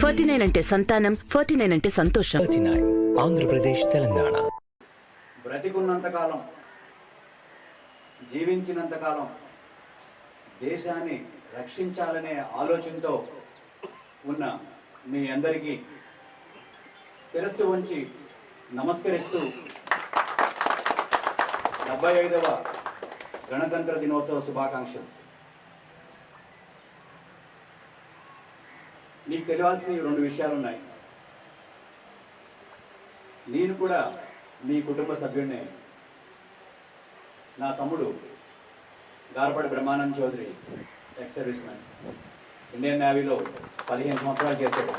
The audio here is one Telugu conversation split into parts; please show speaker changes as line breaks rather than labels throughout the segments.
49 అంటే సంతానం, 49 అంటే సంతోషం.
39 ఆంధ్రప్రదేశ్, తెలంగాణ.
బ్రతికున్నంతకాలం, జీవించినంతకాలం దేశాన్ని రక్షించాలనే ఆలోచనతో ఉన్న మీ అందరికీ శిరస్సు వంచి నమస్కరిస్తూ 75వ గణతంత్ర దినోత్సవ శుభాకాంక్షలు. మీకు తెలియాల్సిన 2 విషయాలు ఉన్నాయి. నేను కూడా మీ కుటుంబ సభ్యుడినే. నా తమ్ముడు Garapati Brahmanand Chowdary ex serviceman, Indian నేవీలో 15 సంవత్సరాలు చేశాడు.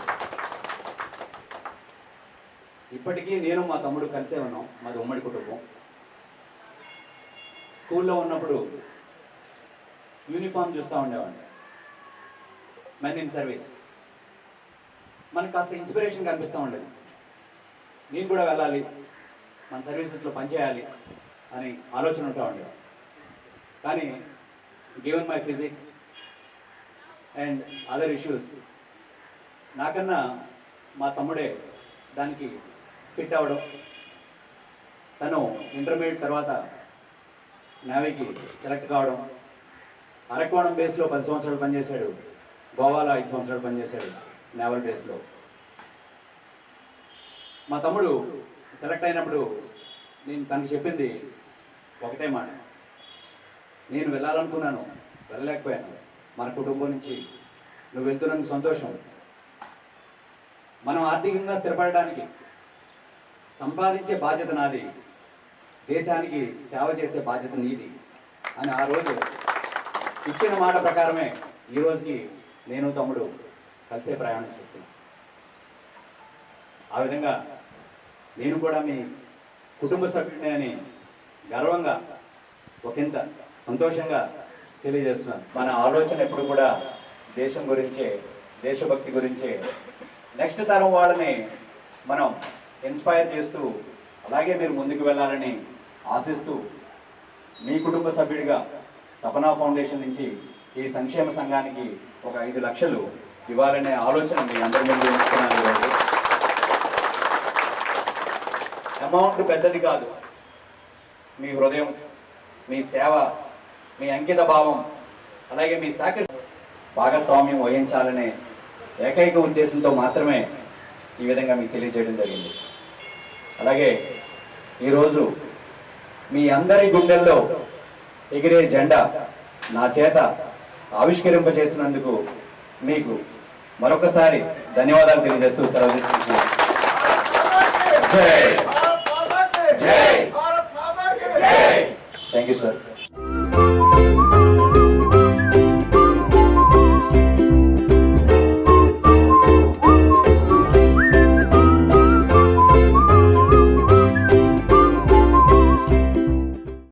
ఇప్పటికీ నేను మా తమ్ముడు కలిసే ఉన్నాం. మాది ఉమ్మడి కుటుంబం. స్కూల్లో ఉన్నప్పుడు యూనిఫామ్ చూస్తూ ఉండేవాడిని, మెన్ ఇన్ సర్వీస్. మనకు కాస్త ఇన్స్పిరేషన్ కనిపిస్తూ ఉండేది. నేను కూడా వెళ్ళాలి, మన సర్వీసెస్లో పనిచేయాలి అని ఆలోచన ఉంటా ఉండేది. కానీ given my physique and other issues, నాకన్నా మా తమ్ముడే దానికి ఫిట్ అవ్వడం. తను ఇంటర్మీడియట్ తర్వాత నేవీకి సెలెక్ట్ కావడం. అరకోణం బేస్లో 10 సంవత్సరాలు పనిచేశాడు. గోవాలో 5 సంవత్సరాలు పనిచేశాడు నేవల్ బేస్లో. మా తమ్ముడు సెలెక్ట్ అయినప్పుడు నేను తనకి చెప్పింది ఒకటే మాట, నేను వెళ్ళాలనుకున్నాను, వెళ్ళలేకపోయాను. మన కుటుంబం నుంచి నువ్వు వెళ్తున్నందుకు సంతోషం. మనం ఆర్థికంగా స్థిరపడడానికి సంపాదించే బాధ్యత నాది, దేశానికి సేవ చేసే బాధ్యత నీది అని ఆ రోజు ఇచ్చిన మాట ప్రకారమే ఈ రోజుకి నేను తమ్ముడు కలిసే ప్రయాణం చేస్తున్నాను. ఆ విధంగా నేను కూడా మీ కుటుంబ సభ్యుడిని అని గర్వంగా, ఒకంత సంతోషంగా తెలియజేస్తున్నాను. మన ఆలోచన ఎప్పుడు కూడా దేశం గురించే, దేశభక్తి గురించే. నెక్స్ట్ తరం వాళ్ళని మనం ఇన్స్పైర్ చేస్తూ అలాగే మీరు ముందుకు వెళ్ళాలని ఆశిస్తూ మీ కుటుంబ సభ్యుడిగా తపనా ఫౌండేషన్ నుంచి ఈ సంక్షేమ సంఘానికి ఒక 5 లక్షలు ఇవ్వాలనే ఆలోచన మీ అందరి ముందు ఉంచుతున్నాను ఈరోజు. అమౌంట్ పెద్దది కాదు, మీ హృదయం, మీ సేవ, మీ అంకిత భావం, అలాగే మీ భాగస్వామ్యం వహించాలనే ఏకైక ఉద్దేశంతో మాత్రమే ఈ విధంగా మీకు తెలియజేయడం జరిగింది. అలాగే ఈరోజు మీ అందరి గుండెల్లో ఎగిరే జెండా నా చేత ఆవిష్కరింపజేసినందుకు మీకు మరొకసారి ధన్యవాదాలు తెలియజేస్తూ సెలవు తీసుకుంటున్నాను. జై జై థ్యాంక్ యూ సార్.